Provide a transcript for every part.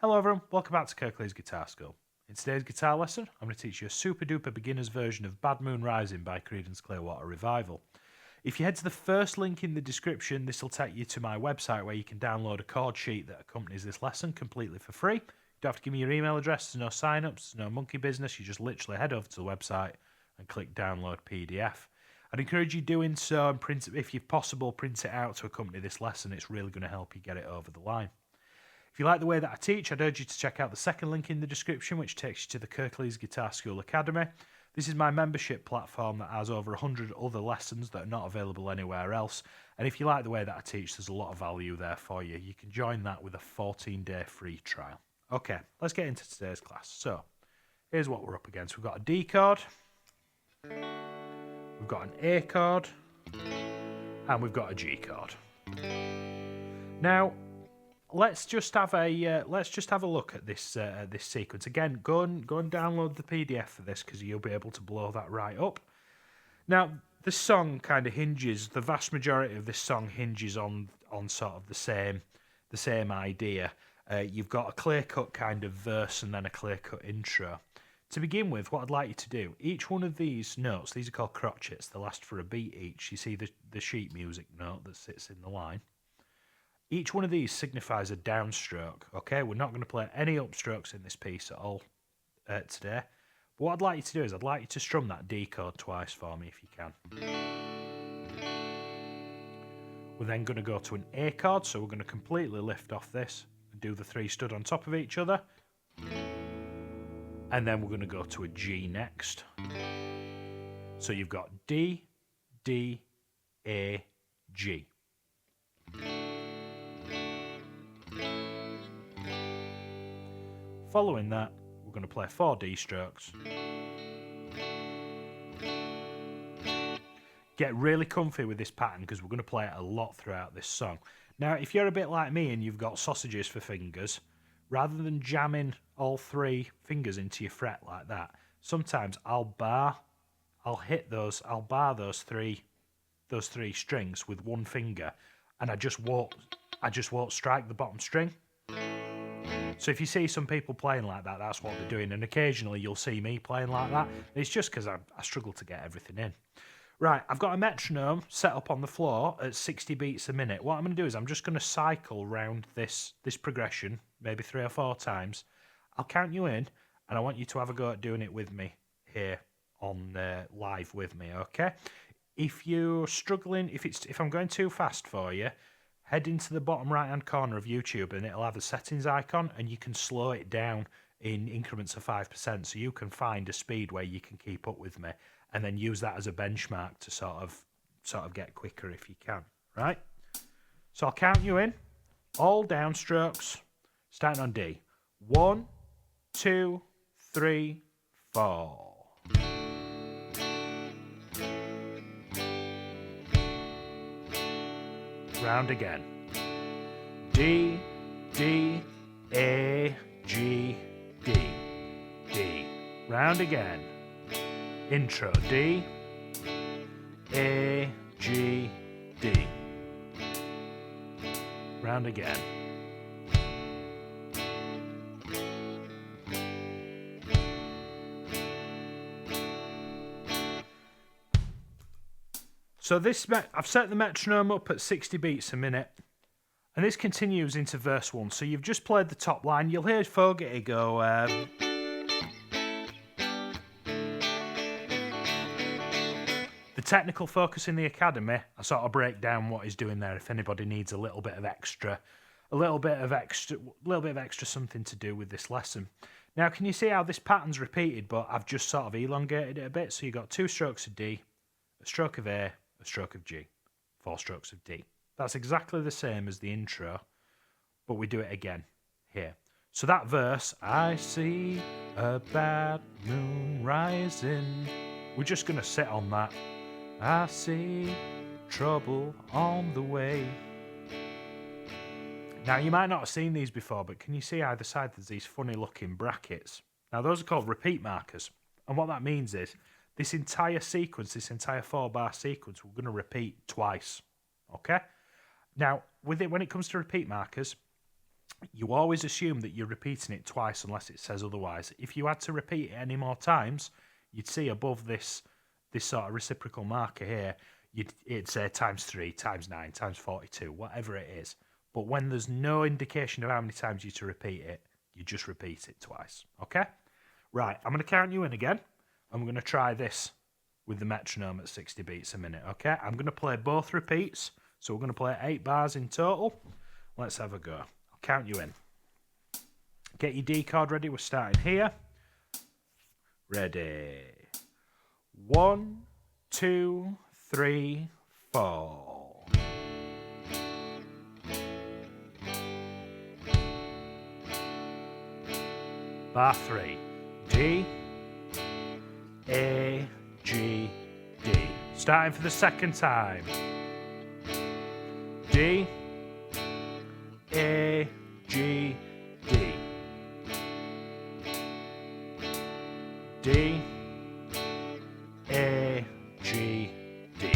Hello everyone, welcome back to Kirklees Guitar School. In today's guitar lesson, I'm going to teach you a super duper beginner's version of Bad Moon Rising by Creedence Clearwater Revival. If you head to the first link in the description, this will take you to my website where you can download a chord sheet that accompanies this lesson completely for free. You don't have to give me your email address, there's no sign-ups, no monkey business, you just literally head over to the website and click download PDF. I'd encourage you doing so and print it, if possible, print it out to accompany this lesson. It's really going to help you get it over the line. If you like the way that I teach, I'd urge you to check out the second link in the description, which takes you to the Kirklees Guitar School Academy. This is my membership platform that has over 100 other lessons that are not available anywhere else. And if you like the way that I teach, there's a lot of value there for you. You can join that with a 14-day free trial. Okay, let's get into today's class. So, here's what we're up against. We've got a D chord, we've got an A chord, and we've got a G chord. Now, let's just have a look at this sequence again. Go and download the PDF for this because you'll be able to blow that right up. Now, this song kind of hinges. The vast majority of this song hinges on sort of the same idea. You've got a clear-cut kind of verse and then a clear-cut intro. To begin with, what I'd like you to do, each one of these notes, these are called crotchets. They last for a beat each. You see the sheet music note that sits in the line. Each one of these signifies a downstroke, okay? We're not going to play any upstrokes in this piece at all today. But what I'd like you to do is I'd like you to strum that D chord twice for me if you can. We're then going to go to an A chord, so we're going to completely lift off this and do the three stood on top of each other. And then we're going to go to a G next. So you've got D, D, A, G. Following that, we're going to play 4 D strokes. Get really comfy with this pattern because we're going to play it a lot throughout this song. Now, if you're a bit like me and you've got sausages for fingers, rather than jamming all 3 fingers into your fret like that, sometimes I'll bar those three strings with one finger, and I just won't strike the bottom string. So if you see some people playing like that, that's what they're doing. And occasionally you'll see me playing like that. It's just because I struggle to get everything in. Right, I've got a metronome set up on the floor at 60 beats a minute. What I'm going to do is I'm just going to cycle round this progression, maybe 3 or 4 times. I'll count you in, and I want you to have a go at doing it with me here on live with me, okay? If you're struggling, if I'm going too fast for you, head into the bottom right-hand corner of YouTube and it'll have a settings icon and you can slow it down in increments of 5% so you can find a speed where you can keep up with me and then use that as a benchmark to sort of get quicker if you can, right? So I'll count you in. All downstrokes, starting on D. 1, 2, 3, 4. Round again. D, D, A, G, D, D. Round again. Intro. D, A, G, D. Round again. So I've set the metronome up at 60 beats a minute, and this continues into verse 1. So you've just played the top line. You'll hear Fogarty go. The technical focus in the academy, I sort of break down what he's doing there. If anybody needs a little bit of extra something to do with this lesson. Now, can you see how this pattern's repeated, but I've just sort of elongated it a bit? So you've got 2 strokes of D, a stroke of A, a stroke of G, 4 strokes of D. That's exactly the same as the intro, but we do it again here. So that verse, I see a bad moon rising, we're just going to sit on that. I see trouble on the way. Now, you might not have seen these before, but can you see either side there's these funny looking brackets? Now, those are called repeat markers. And what that means is this entire sequence, this entire 4-bar sequence, we're going to repeat twice. Okay? Now, when it comes to repeat markers, you always assume that you're repeating it twice unless it says otherwise. If you had to repeat it any more times, you'd see above this sort of reciprocal marker here, it'd say times 3, times 9, times 42, whatever it is. But when there's no indication of how many times you to repeat it, you just repeat it twice. Okay? Right, I'm going to count you in again, and we're going to try this with the metronome at 60 beats a minute. Okay? I'm going to play both repeats, so we're going to play 8 bars in total. Let's have a go. I'll count you in. Get your D chord ready. We're starting here. Ready. 1, 2, 3, 4. Bar 3. D, A, G, D. Starting for the second time. D, A, G, D. D, A, G, D.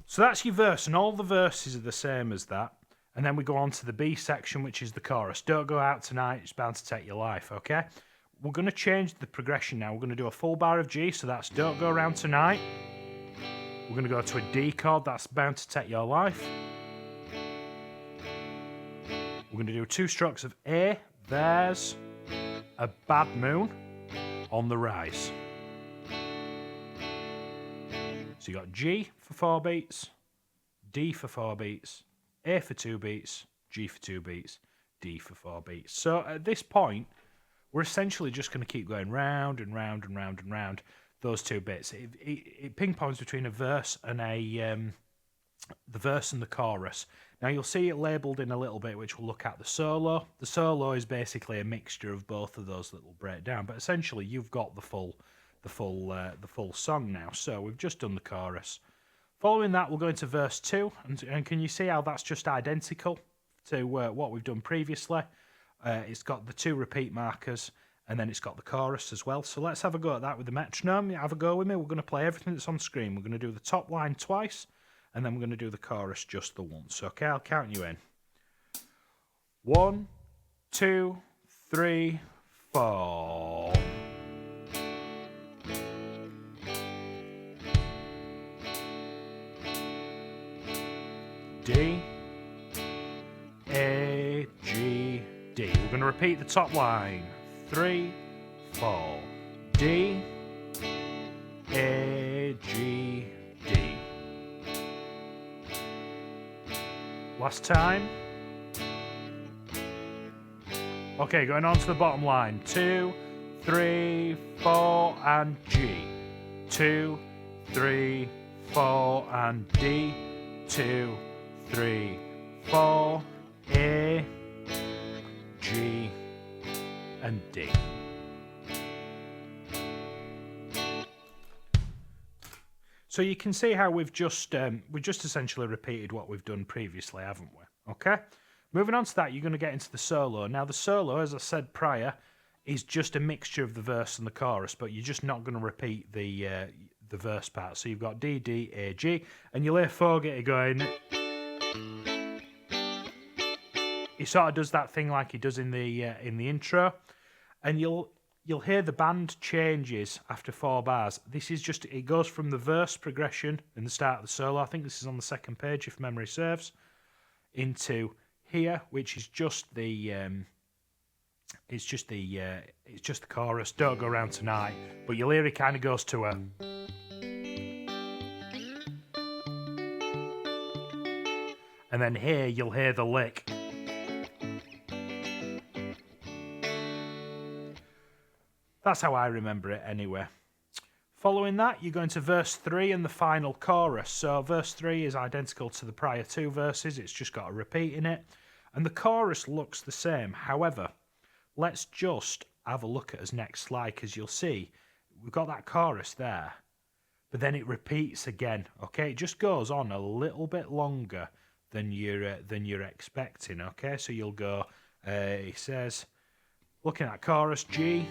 So that's your verse, and all the verses are the same as that. And then we go on to the B section, which is the chorus. Don't go out tonight, it's bound to take your life, okay? We're going to change the progression now. We're going to do a full bar of G, so that's don't go around tonight. We're going to go to a D chord, that's bound to take your life. We're going to do 2 strokes of A, there's a bad moon on the rise. So you got G for 4 beats, D for 4 beats, A for 2 beats, G for 2 beats, D for 4 beats. So at this point, we're essentially just going to keep going round and round and round and round those 2 bits. It ping-pongs between a verse and the verse and the chorus. Now you'll see it labelled in a little bit, which we'll look at the solo. The solo is basically a mixture of both of those that will break down, but essentially you've got the full song now. So we've just done the chorus. Following that, we'll go into verse 2, and can you see how that's just identical to what we've done previously? It's got the 2 repeat markers, and then it's got the chorus as well. So let's have a go at that with the metronome. Have a go with me. We're going to play everything that's on screen. We're going to do the top line twice, and then we're going to do the chorus just the once. Okay, I'll count you in. 1, 2, 3, 4. D, A, G, D. We're going to repeat the top line. 3, 4. D, A, G, D. Last time. Okay, going on to the bottom line. 2, 3, 4, and G. 2, 3, 4, and D. 2, 3, 4, A, G, and D. So you can see how we've just essentially repeated what we've done previously, haven't we? Okay. Moving on to that, you're going to get into the solo. Now the solo, as I said prior, is just a mixture of the verse and the chorus, but you're just not going to repeat the verse part. So you've got D, D, A, G, and you'll hear Fogarty going. He sort of does that thing like he does in the intro, and you'll hear the band changes after 4 bars. This is just, it goes from the verse progression in the start of the solo. I think this is on the second page if memory serves, into here, which is just the it's just the chorus. Don't go around tonight, but you'll hear it kind of goes to a. And then here you'll hear the lick. That's how I remember it anyway. Following that, you go into verse 3 and the final chorus. So verse 3 is identical to the prior 2 verses. It's just got a repeat in it. And the chorus looks the same. However, let's just have a look at his next slide, because you'll see we've got that chorus there, but then it repeats again. Okay, it just goes on a little bit longer than you're expecting. Okay, so you'll go. He says, looking at chorus G.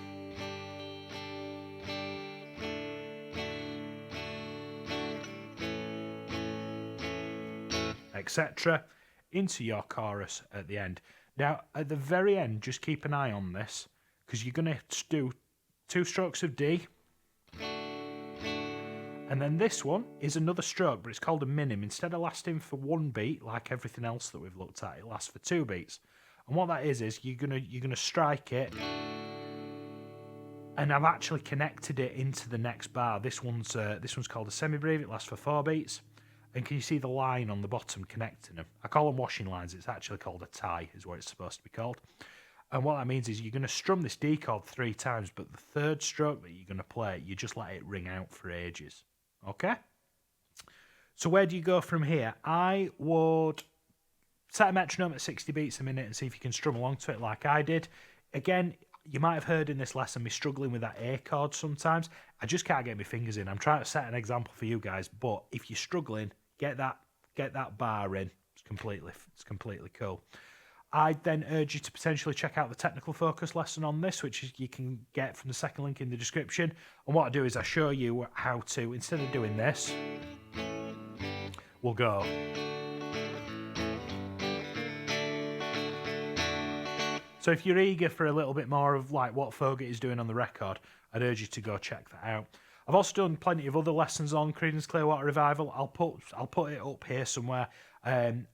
etc., into your chorus at the end. Now, at the very end, just keep an eye on this, because you're going to do 2 strokes of D, and then this one is another stroke, but it's called a minim. Instead of lasting for 1 beat, like everything else that we've looked at, it lasts for 2 beats. And what that is you're gonna strike it, and I've actually connected it into the next bar. This one's called a semi-breve. It lasts for 4 beats. And can you see the line on the bottom connecting them? I call them washing lines. It's actually called a tie, is what it's supposed to be called. And what that means is you're going to strum this D chord 3 times, but the 3rd stroke that you're going to play, you just let it ring out for ages. Okay? So where do you go from here? I would set a metronome at 60 beats a minute and see if you can strum along to it like I did. Again, you might have heard in this lesson me struggling with that A chord sometimes. I just can't get my fingers in. I'm trying to set an example for you guys, but if you're struggling, get that bar in. It's completely cool. I then urge you to potentially check out the technical focus lesson on this, which you can get from the second link in the description. And what I do is I show you how to, instead of doing this, we'll go. So if you're eager for a little bit more of like what Fogarty is doing on the record, I'd urge you to go check that out. I've also done plenty of other lessons on Creedence Clearwater Revival. I'll put it up here somewhere, and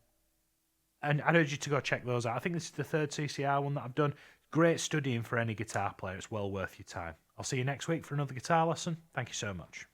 I'd urge you to go check those out. I think this is the 3rd CCR one that I've done. Great studying for any guitar player. It's well worth your time. I'll see you next week for another guitar lesson. Thank you so much.